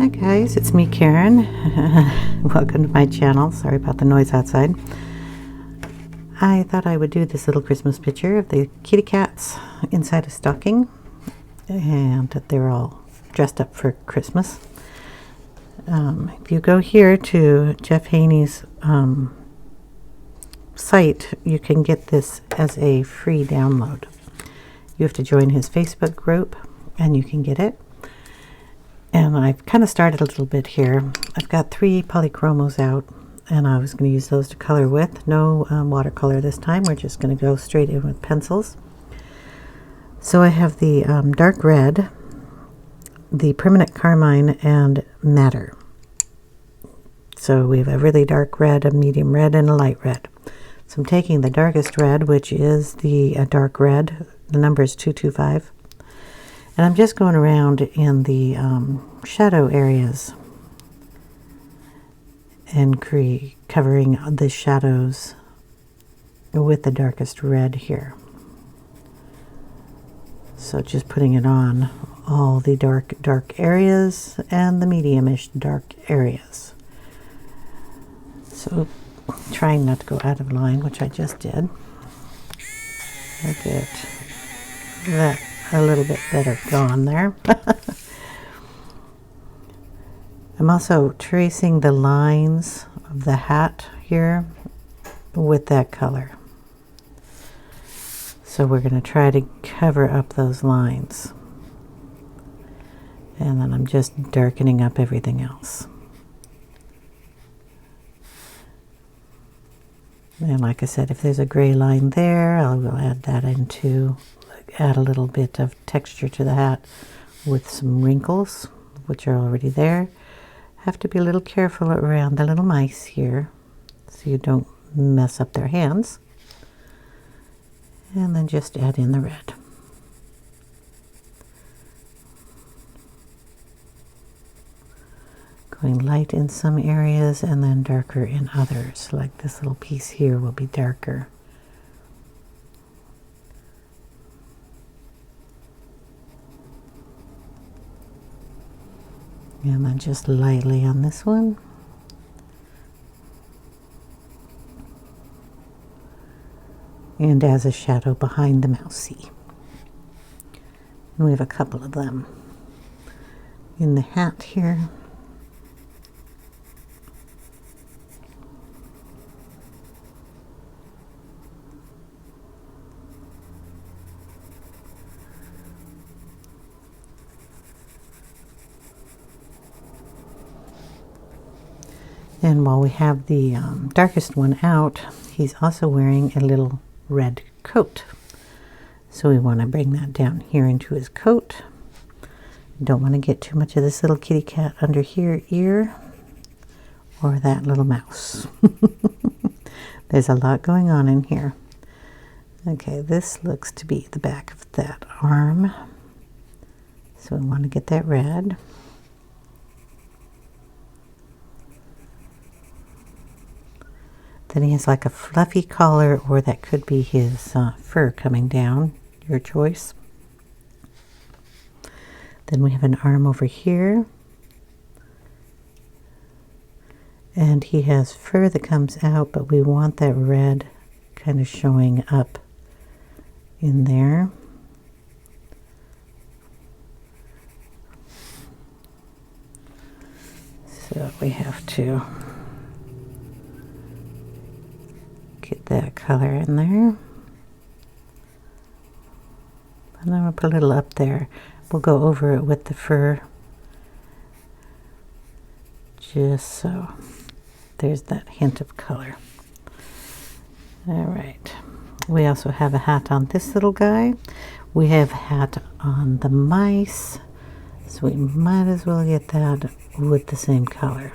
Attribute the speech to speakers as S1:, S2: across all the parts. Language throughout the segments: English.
S1: Hi guys, it's me, Karen. Welcome to my channel. Sorry about the noise outside. I thought I would do this little Christmas picture of the kitty cats inside a stocking, and that they're all dressed up for Christmas. If you go here to Jeff Haynie's site, you can get this as a free download. You have to join his Facebook group and you can get it. And I've kind of started a little bit here. I've got 3 Polychormos out, and I was going to use those to color with. No watercolor this time. We're just going to go straight in with pencils. So I have the dark red, the permanent carmine, and madder. So we have a really dark red, a medium red, and a light red. So I'm taking the darkest red, which is the dark red. The number is 225. And I'm just going around in the shadow areas and covering the shadows with the darkest red here. So just putting it on all the dark areas and the medium-ish dark areas. So trying not to go out of line, which I just did. I get that a little bit better going there. I'm also tracing the lines of the hat here with that color. So we're going to try to cover up those lines. And then I'm just darkening up everything else. And like I said, if there's a gray line there, I'll add that in too. Add a little bit of texture to the hat with some wrinkles, which are already there. Have to be a little careful around the little mice here so you don't mess up their hands. And then just add in the red. Going light in some areas and then darker in others, like this little piece here will be darker. And then just lightly on this one. And as a shadow behind the mousey. And we have a couple of them in the hat here. And while we have the darkest one out, he's also wearing a little red coat. So we want to bring that down here into his coat. Don't want to get too much of this little kitty cat under here ear or that little mouse. There's a lot going on in here. Okay, this looks to be the back of that arm. So we want to get that red. Then he has like a fluffy collar, or that could be his fur coming down, your choice. Then we have an arm over here. And he has fur that comes out, but we want that red kind of showing up in there. So we have to get that color in there. And then we'll put a little up there. We'll go over it with the fur. Just so there's that hint of color. All right. We also have a hat on this little guy. We have a hat on the mice. So we might as well get that with the same color.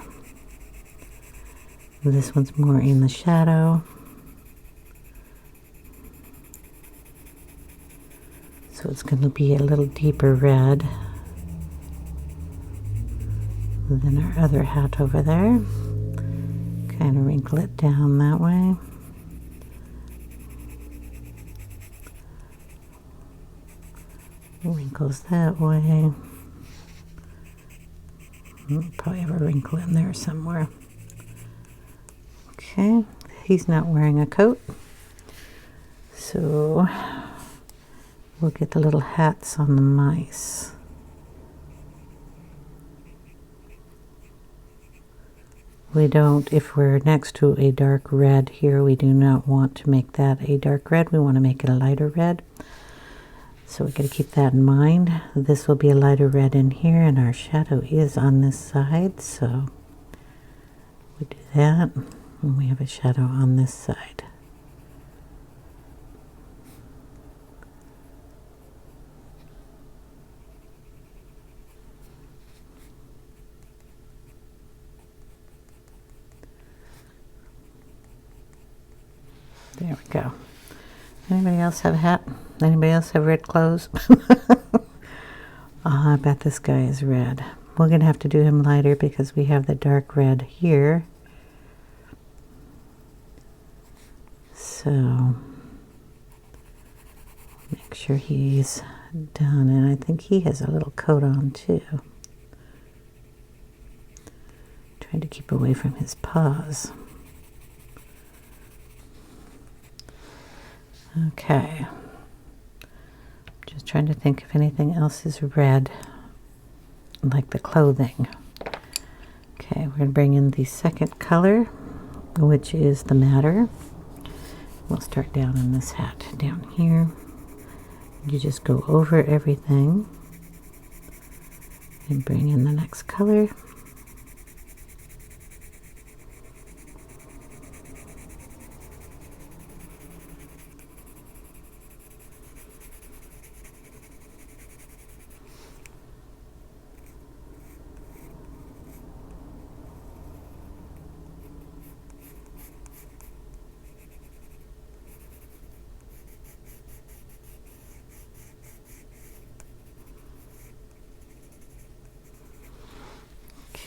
S1: This one's more in the shadow. So it's going to be a little deeper red than our other hat over there. Kind of wrinkle it down that way. Wrinkles that way. Probably have a wrinkle in there somewhere. Okay, he's not wearing a coat, so we'll get the little hats on the mice. We don't, if we're next to a dark red here, we do not want to make that a dark red. We want to make it a lighter red. So we're going to keep that in mind. This will be a lighter red in here, and our shadow is on this side, so we do that, and we have a shadow on this side. There we go. Anybody else have a hat? Anybody else have red clothes? I bet this guy is red. We're going to have to do him lighter because we have the dark red here. So, make sure he's done. And I think he has a little coat on too. Trying to keep away from his paws. Okay, just trying to think if anything else is red, like the clothing. Okay, we're going to bring in the second color, which is the madder. We'll start down in this hat, down here. You just go over everything and bring in the next color.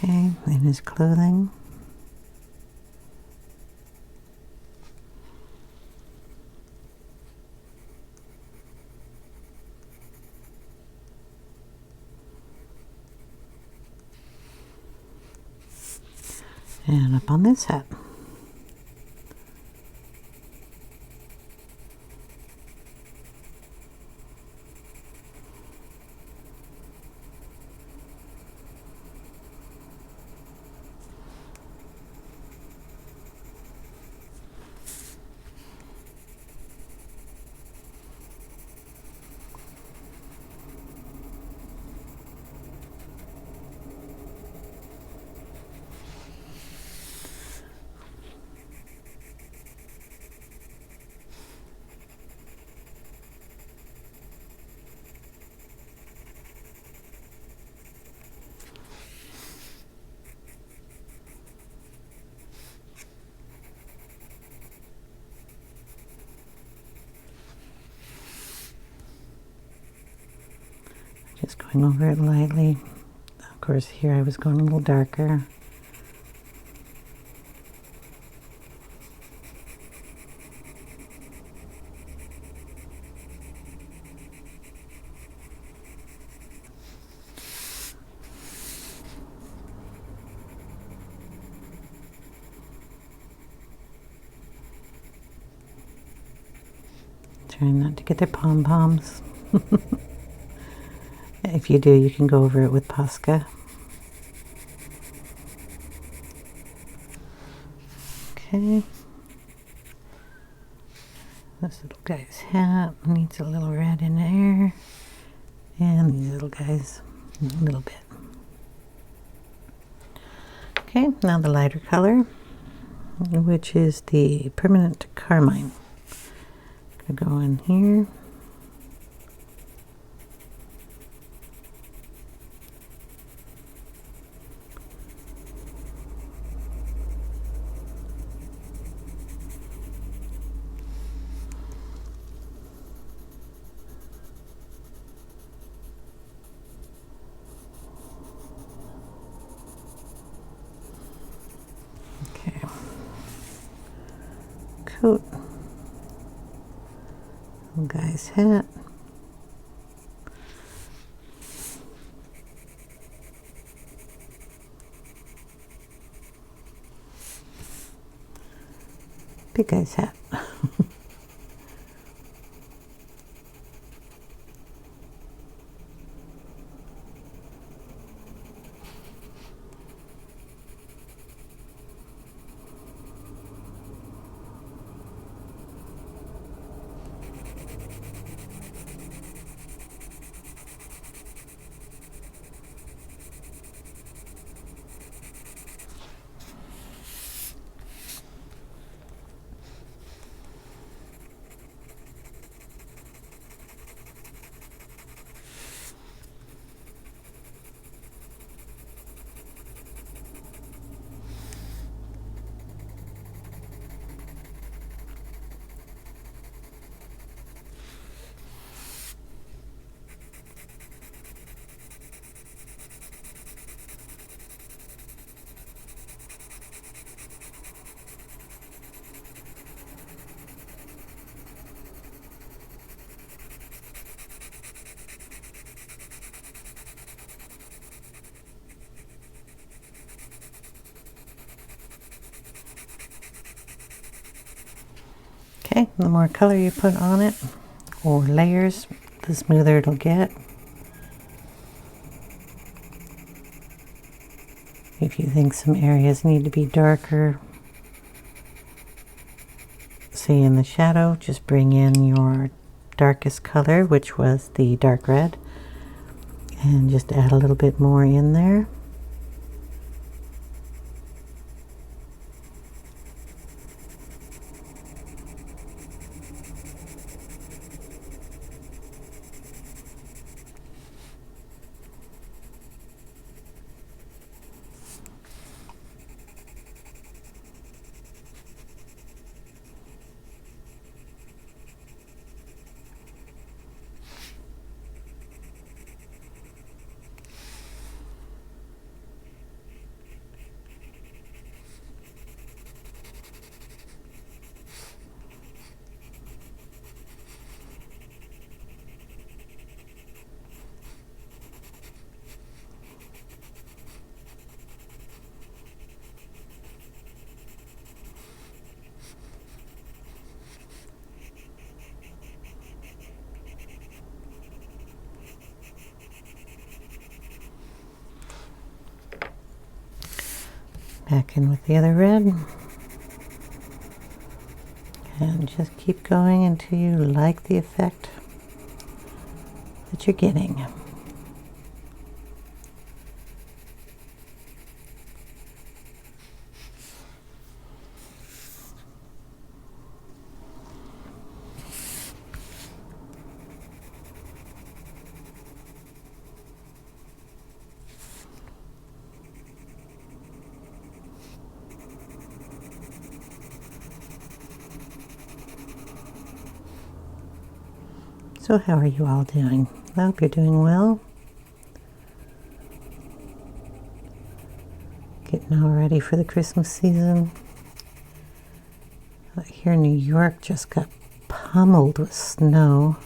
S1: Okay, in his clothing. And up on this hat. Just going over it lightly. Of course, here I was going a little darker. Trying not to get their pom-poms. If you do, you can go over it with Posca. Okay. This little guy's hat needs a little red in there. And these little guys, a little bit. Okay, now the lighter color, which is the permanent Carmine. Gonna go in here. Coat, little guy's hat, big guy's hat. Okay, the more color you put on it, or layers, the smoother it'll get. If you think some areas need to be darker, say in the shadow, just bring in your darkest color, which was the dark red, and just add a little bit more in there. Back in with the other red. And just keep going until you like the effect that you're getting. So how are you all doing? I hope you're doing well. Getting all ready for the Christmas season. Here in New York just got pummeled with snow.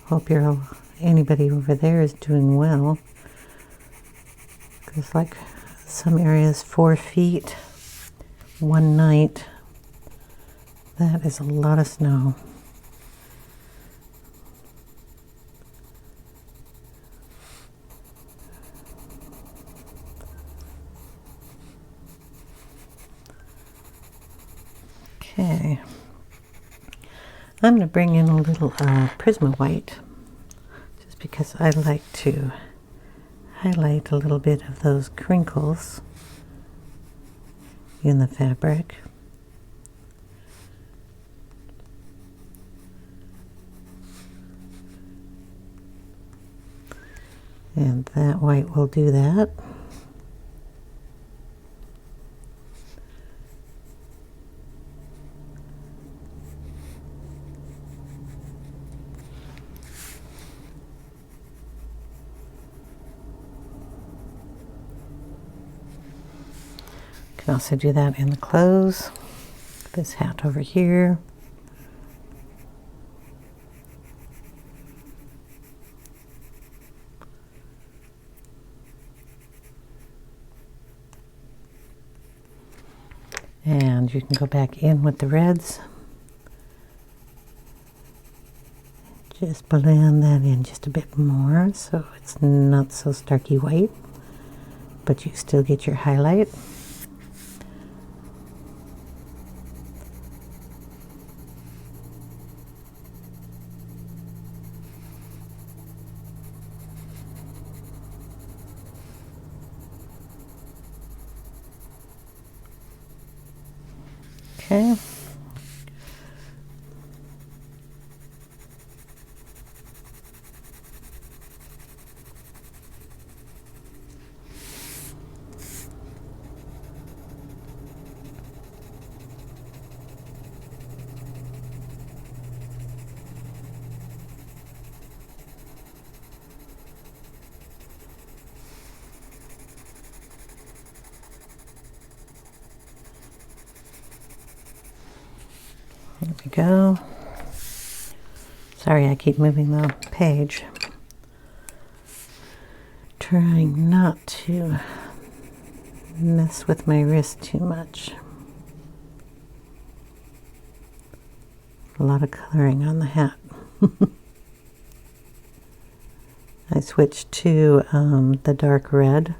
S1: Hope anybody over there is doing well. Because like some areas 4 feet one night. That is a lot of snow. Okay, I'm going to bring in a little Prisma White, just because I like to highlight a little bit of those crinkles in the fabric. And that white will do that. Can also do that in the clothes. This hat over here. And you can go back in with the reds. Just blend that in just a bit more so it's not so starky white, but you still get your highlight. Okay. There we go. Sorry, I keep moving the page. Trying not to mess with my wrist too much. A lot of coloring on the hat. I switched to the dark red.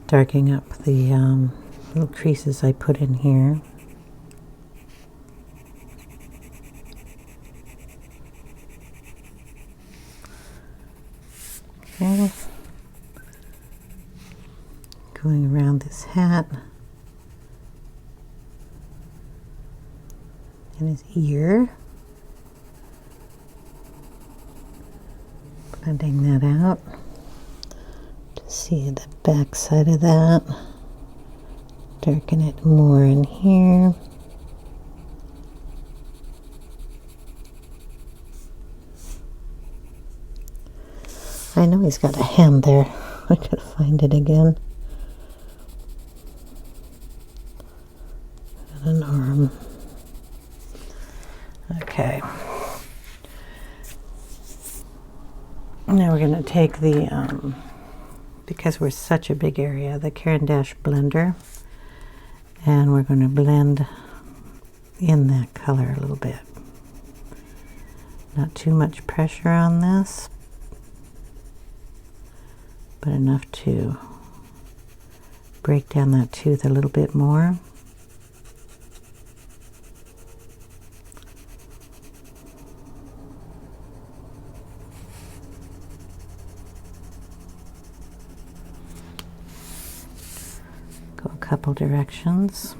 S1: Darkening up the little creases I put in here. Okay. Going around this hat and his ear. Blending that out. See the back side of that. Darken it more in here. I know he's got a hand there. I gotta find it again. And an arm. Okay. Now we're gonna take the because we're such a big area, the Caran d'Ache blender, and we're going to blend in that color a little bit. Not too much pressure on this, but enough to break down that tooth a little bit more. Go a couple directions.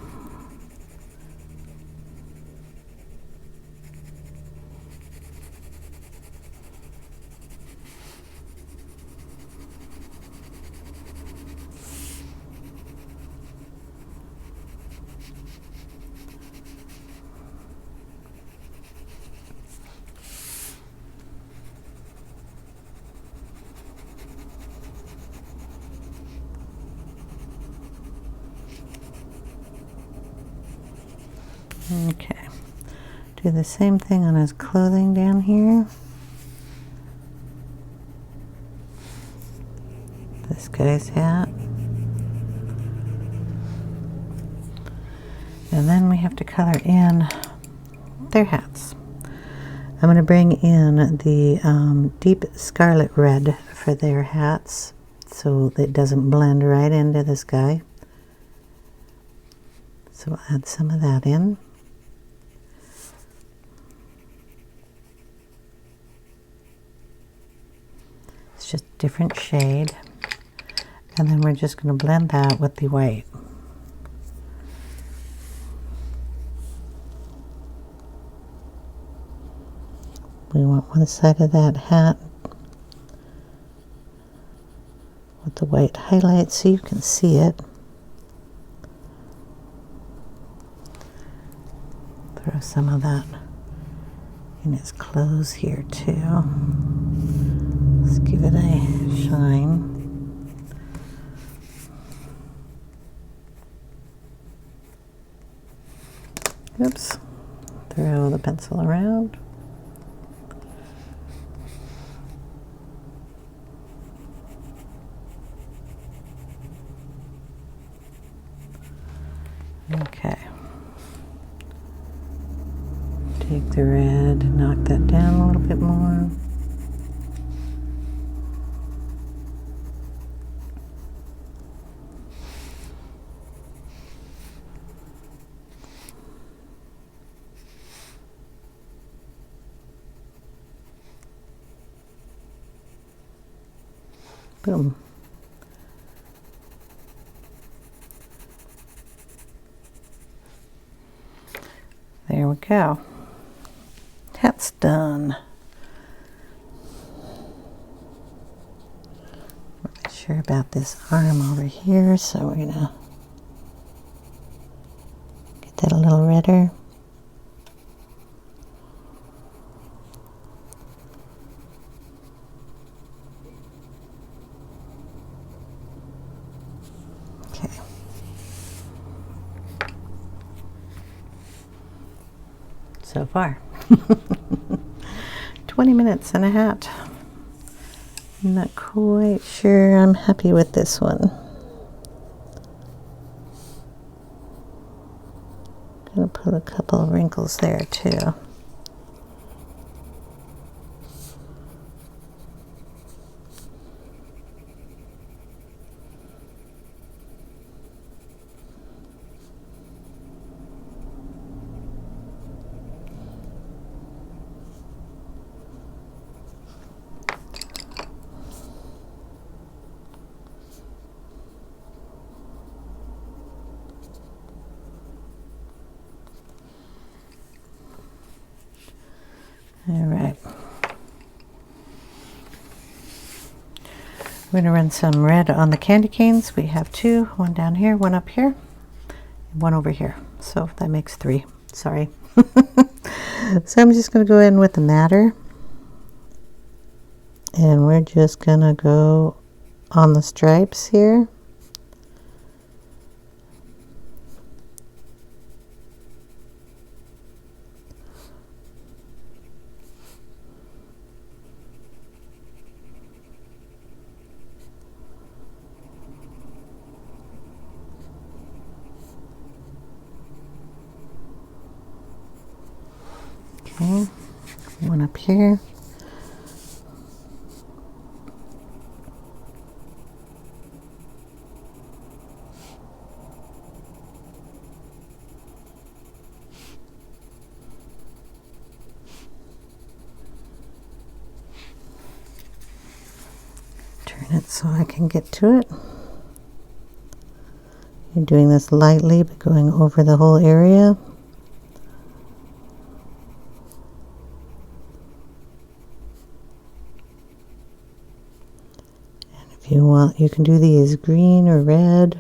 S1: Okay, do the same thing on his clothing down here. This guy's hat. And then we have to color in their hats. I'm going to bring in the deep Scarlet Red for their hats so that it doesn't blend right into this guy. So we'll add some of that in. It's just a different shade. And then we're just going to blend that with the white. We want one side of that hat the white highlight so you can see it. Throw some of that in his clothes here too. Let's give it a shine. Oops. Throw the pencil around. Okay. Take the red, knock that down a little bit more. Boom. There we go. That's done. I'm not sure about this arm over here, so we're gonna get that a little redder. Okay. So far. 20 minutes and a hat. I'm not quite sure I'm happy with this one. Gonna put a couple of wrinkles there too. All right. We're going to run some red on the candy canes. We have two, one down here, one up here, and one over here. So that makes three. Sorry. So I'm just going to go in with the madder. And we're just going to go on the stripes here. Okay, one up here. Turn it so I can get to it. You're doing this lightly, but going over the whole area. If you want, you can do these green or red.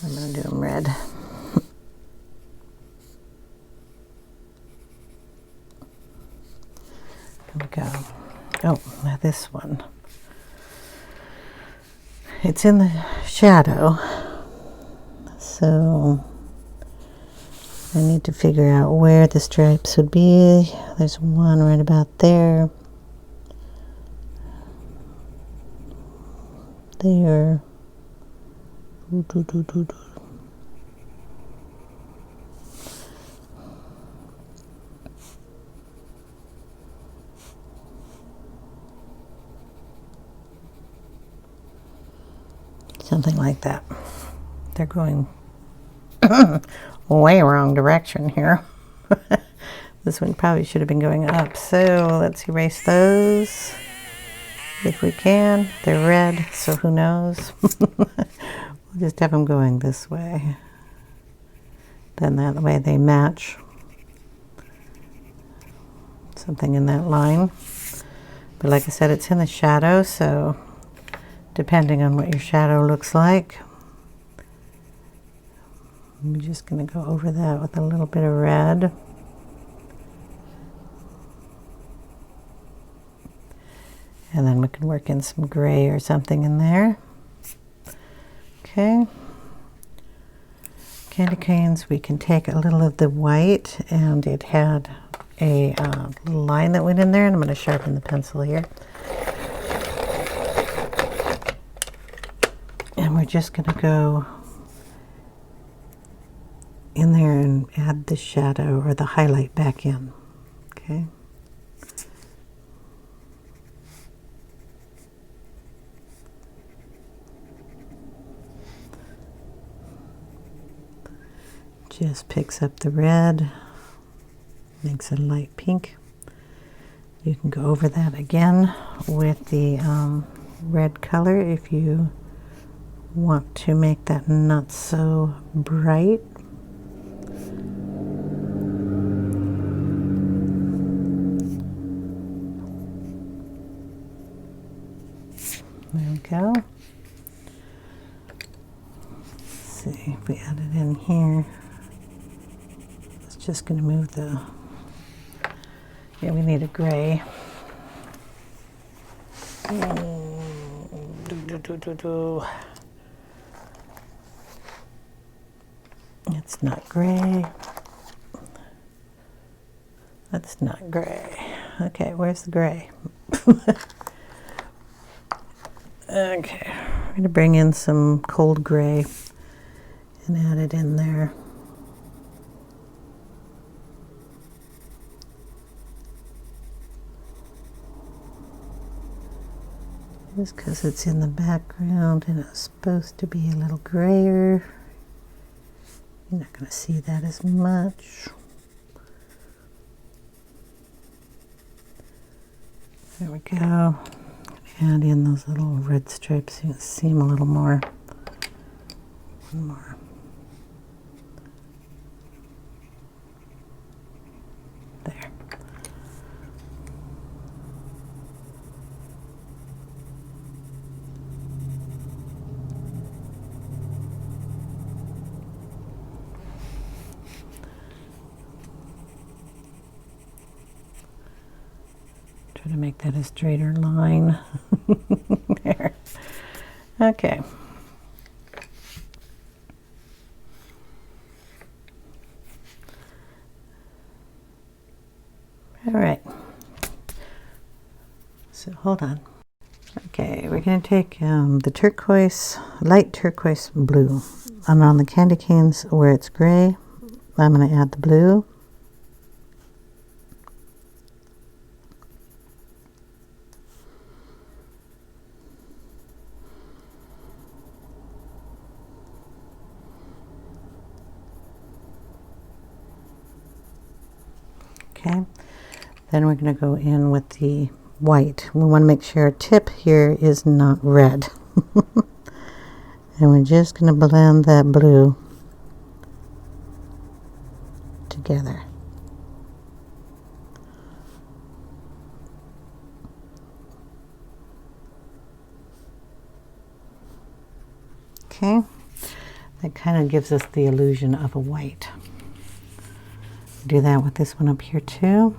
S1: I'm going to do them red. Here we go. Oh, now this one. It's in the shadow, so I need to figure out where the stripes would be. There's one right about there. There. Something like that. They're going way wrong direction here. This one probably should have been going up. So let's erase those if we can. They're red, so who knows? We'll just have them going this way. Then that way they match. So something in that line. But like I said, it's in the shadow, so depending on what your shadow looks like, I'm just going to go over that with a little bit of red. And then we can work in some gray or something in there. Okay. Candy canes, we can take a little of the white, and it had a little line that went in there, and I'm going to sharpen the pencil here. And we're just going to go in there and add the shadow or the highlight back in. Okay. Just picks up the red, makes it a light pink. You can go over that again with the red color if you want to make that not so bright. There we go. Let's see if we add it in here. Just going to move the, yeah, we need a gray. It's not gray. That's not gray. Okay, where's the gray? Okay, I'm going to bring in some cold gray and add it in there. Just because it's in the background and it's supposed to be a little grayer. You're not going to see that as much. There we go. Add in those little red stripes so you can see them a little more. One more. There. Try to make that a straighter line. There. Okay. All right. So hold on. Okay, we're going to take the turquoise, light turquoise blue. And on the candy canes where it's gray, I'm going to add the blue. Okay, then we're going to go in with the white. We want to make sure our tip here is not red. And we're just going to blend that blue together. Okay, that kind of gives us the illusion of a white. Do that with this one up here too.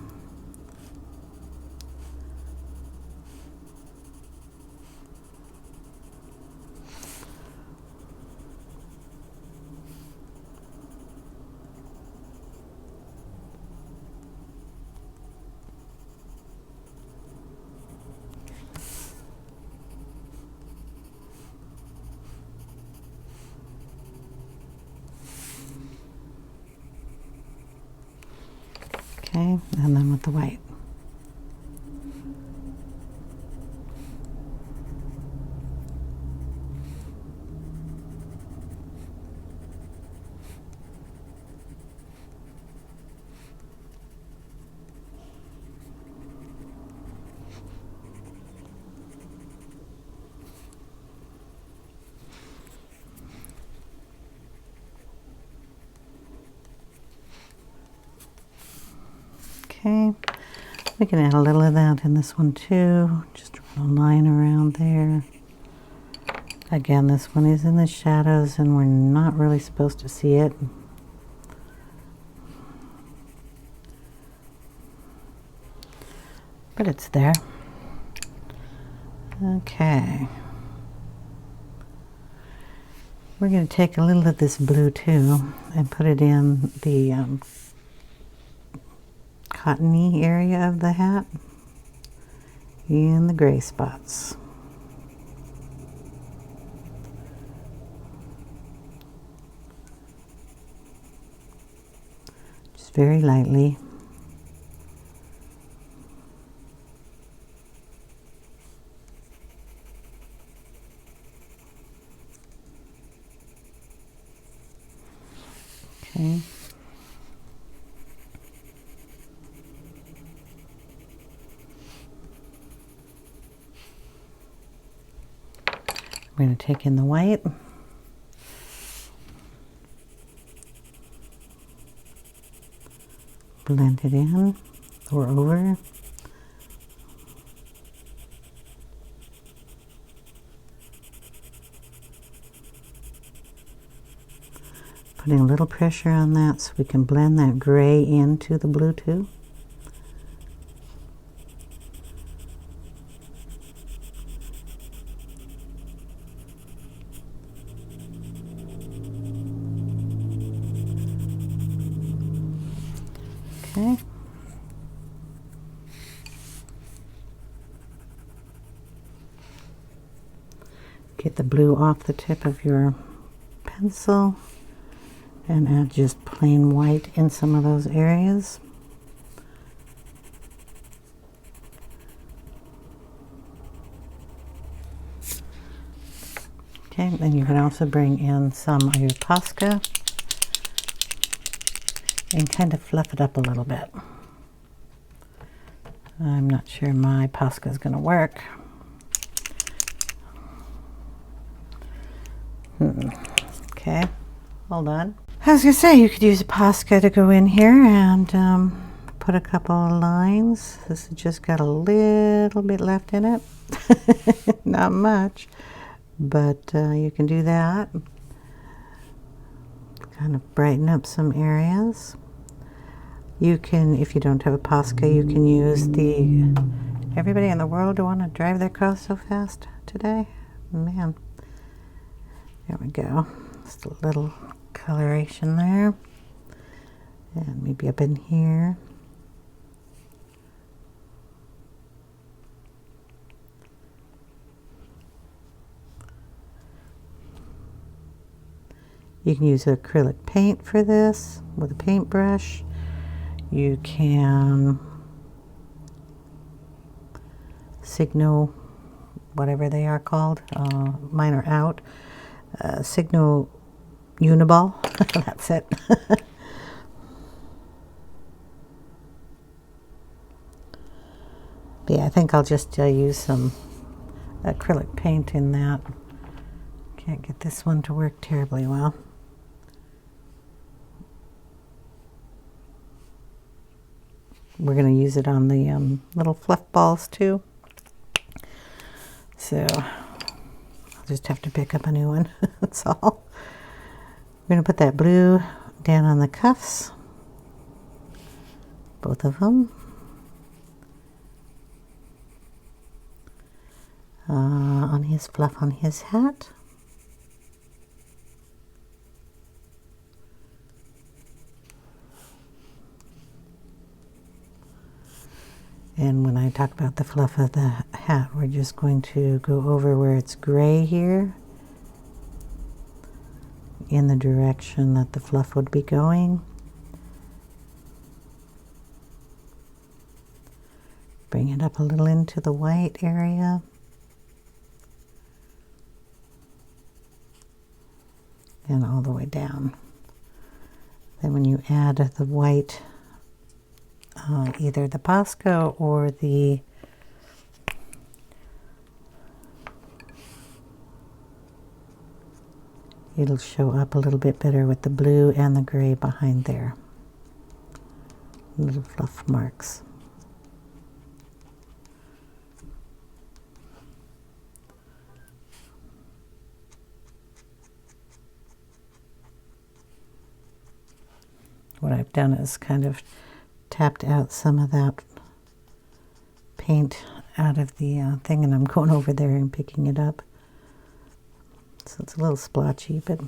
S1: Okay, and then with the white. Okay, We can add a little of that in this one too. Just run a line around there. Again, this one is in the shadows and we're not really supposed to see it. But it's there. Okay. We're going to take a little of this blue too and put it in the cottony area of the hat and the gray spots. Just very lightly. Okay. We're going to take in the white. Blend it in or over. Putting a little pressure on that so we can blend that gray into the blue too. Okay. Get the blue off the tip of your pencil and add just plain white in some of those areas. Okay, then you can also bring in some of your Posca and kind of fluff it up a little bit. I'm not sure my Posca is going to work. Okay, hold on. I was going to say you could use a Posca to go in here and put a couple of lines. This has just got a little bit left in it. Not much, but you can do that. Kind of brighten up some areas. You can, if you don't have a Posca, you can use the... Everybody in the world want to drive their car so fast today? Man. There we go. Just a little coloration there. And maybe up in here. You can use acrylic paint for this with a paintbrush. You can Signo, whatever they are called. Mine are out. Signo Uniball. That's it. But yeah, I think I'll just use some acrylic paint in that. Can't get this one to work terribly well. We're going to use it on the little fluff balls too. So I'll just have to pick up a new one. That's all. We're going to put that blue down on the cuffs. Both of them. On his fluff on his hat. And when I talk about the fluff of the hat, we're just going to go over where it's gray here in the direction that the fluff would be going. Bring it up a little into the white area. And all the way down. Then when you add the white, either the Posca or the it'll show up a little bit better with the blue and the gray behind there. Little fluff marks. what I've done is kind of tapped out some of that paint out of the thing, and I'm going over there and picking it up. So it's a little splotchy, but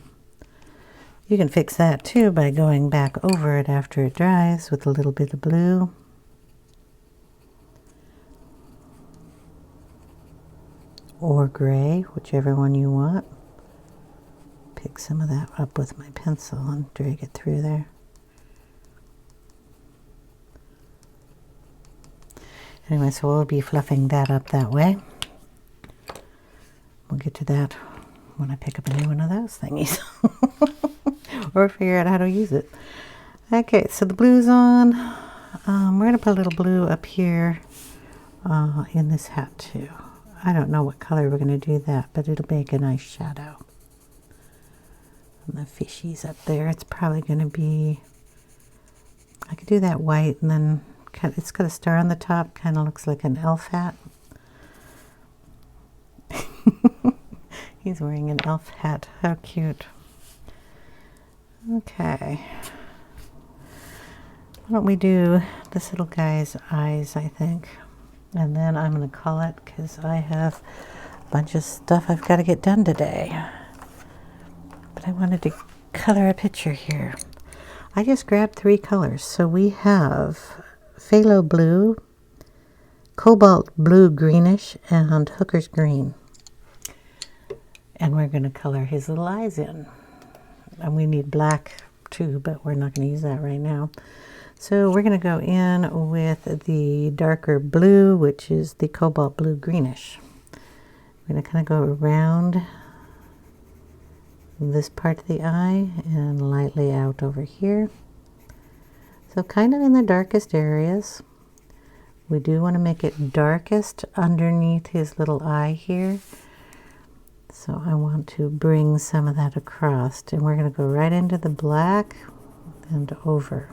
S1: you can fix that too by going back over it after it dries with a little bit of blue. Or gray, whichever one you want. Pick some of that up with my pencil and drag it through there. Anyway, so we'll be fluffing that up that way. We'll get to that when I pick up a new one of those thingies. Or figure out how to use it. Okay, so the blue's on. We're going to put a little blue up here in this hat too. I don't know what color we're going to do that, but it'll make a nice shadow. And the fishies up there, it's probably going to be, I could do that white and then it's got a star on the top, kind of looks like an elf hat. He's wearing an elf hat, how cute. Okay. Why don't we do this little guy's eyes, I think. And then I'm going to call it because I have a bunch of stuff I've got to get done today. But I wanted to color a picture here. I just grabbed 3 colors. So we have Phthalo blue, Cobalt blue-greenish, and Hooker's green. And we're going to color his little eyes in. And we need black too, but we're not going to use that right now. So we're going to go in with the darker blue, which is the Cobalt blue-greenish. We're going to kind of go around this part of the eye and lightly out over here. So kind of in the darkest areas. We do want to make it darkest underneath his little eye here. So I want to bring some of that across, and we're going to go right into the black and over.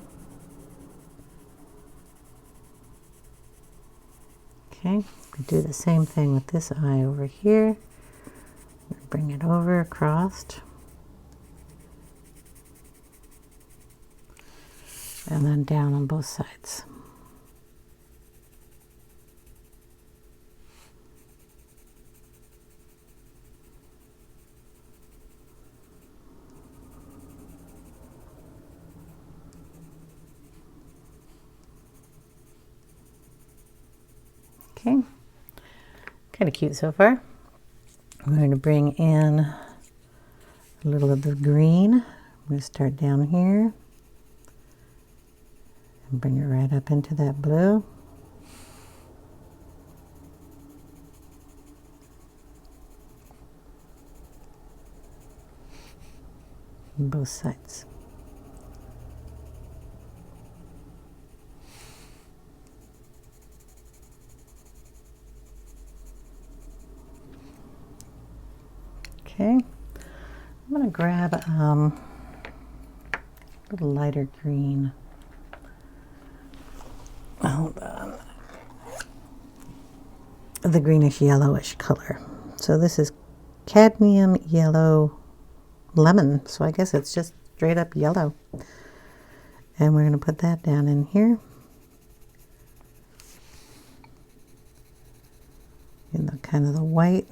S1: Okay, we do the same thing with this eye over here. Bring it over across. And then down on both sides. Okay, kind of cute so far. I'm going to bring in a little of the green. I'm going to start down here and bring it right up into that blue. On both sides. Okay, I'm going to grab a little lighter green. Hold on. The greenish yellowish color. So this is cadmium yellow lemon. So I guess it's just straight up yellow. And we're going to put that down in here. In the kind of the white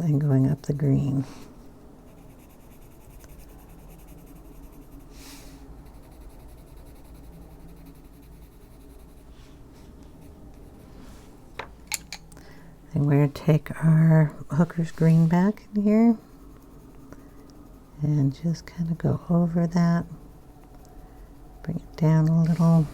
S1: and going up the green. And we're going to take our Hooker's green back in here and just kind of go over that, bring it down a little.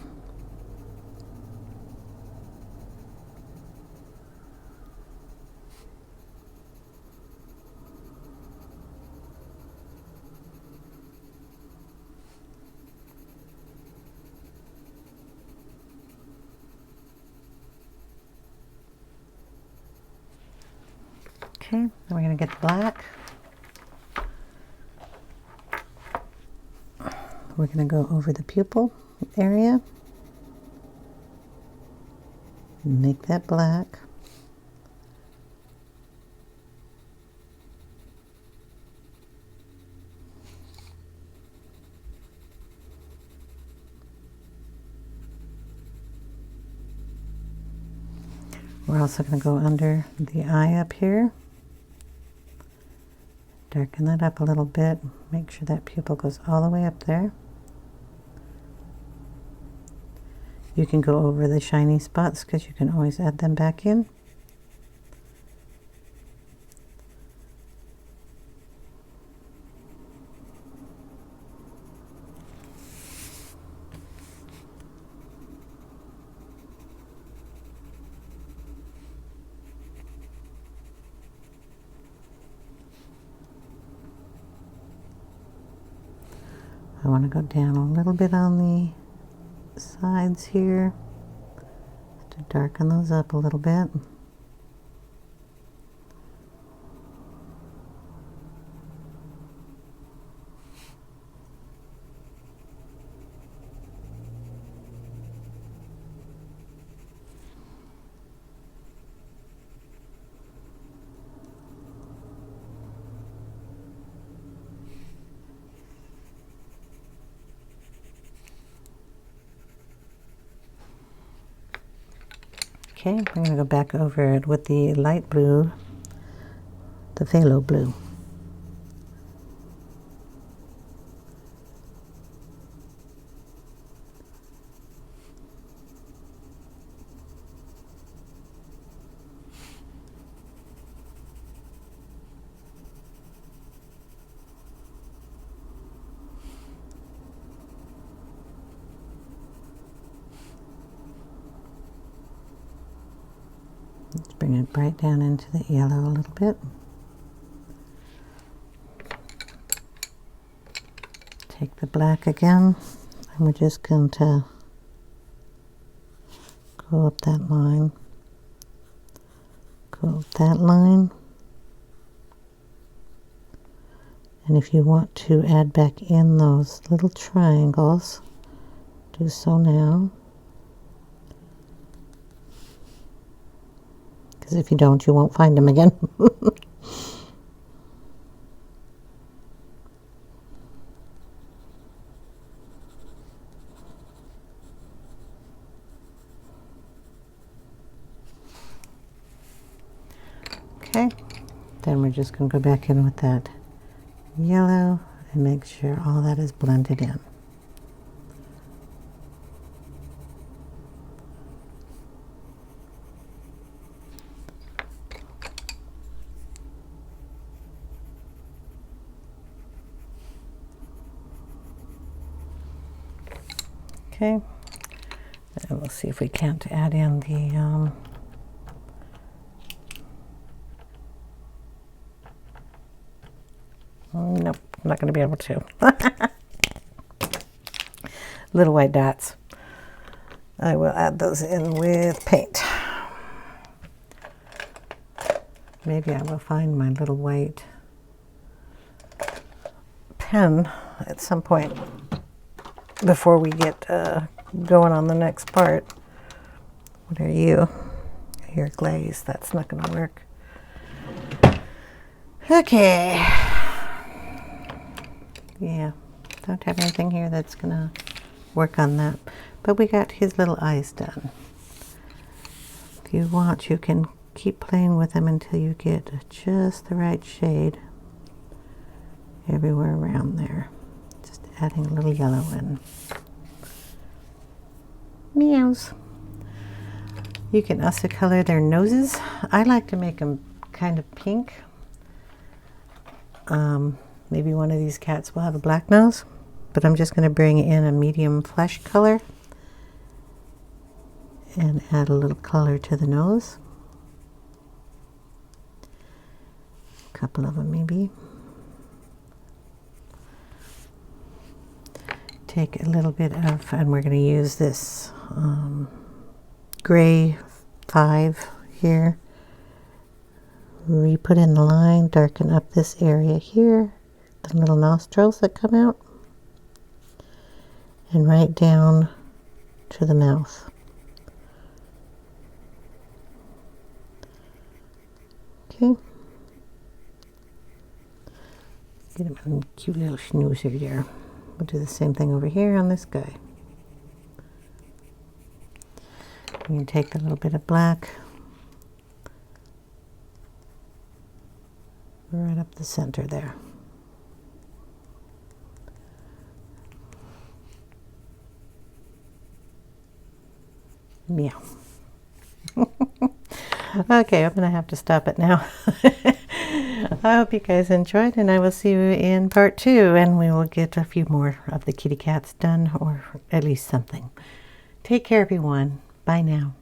S1: Okay, then we're going to get the black. We're going to go over the pupil area. Make that black. We're also going to go under the eye up here. Darken that up a little bit. Make sure that pupil goes all the way up there. You can go over the shiny spots because you can always add them back in. I want to go down a little bit on the sides here to darken those up a little bit. Okay, we're going to go back over it with the light blue, the phthalo blue. Let's bring it right down into the yellow a little bit. Take the black again, and we're just going to go up that line, go up that line. And if you want to add back in those little triangles, do so now. Because if you don't, you won't find them again. Okay, then we're just going to go back in with that yellow and make sure all that is blended in. Okay, and we'll see if we can't add in the nope, I'm not going to be able to. Little white dots. I will add those in with paint. Maybe I will find my little white pen at some point before we get going on the next part. What are you? Your glaze. That's not going to work. Okay. Yeah, don't have anything here that's going to work on that. But we got his little eyes done. If you want, you can keep playing with them until you get just the right shade everywhere around there. Just adding a little yellow in. Meows. You can also color their noses. I like to make them kind of pink. Maybe one of these cats will have a black nose, but I'm just going to bring in a medium flesh color and add a little color to the nose. A couple of them maybe. Take a little bit of, and we're going to use this gray 5 here. Re-put in the line, darken up this area here, the little nostrils that come out, and right down to the mouth. Okay. Get him a cute little schnoozer there. We'll do the same thing over here on this guy. You can take a little bit of black right up the center there. Meow. Okay, I'm gonna have to stop it now. I hope you guys enjoyed, and I will see you in part 2, and we will get a few more of the kitty cats done, or at least something. Take care, everyone. Bye now.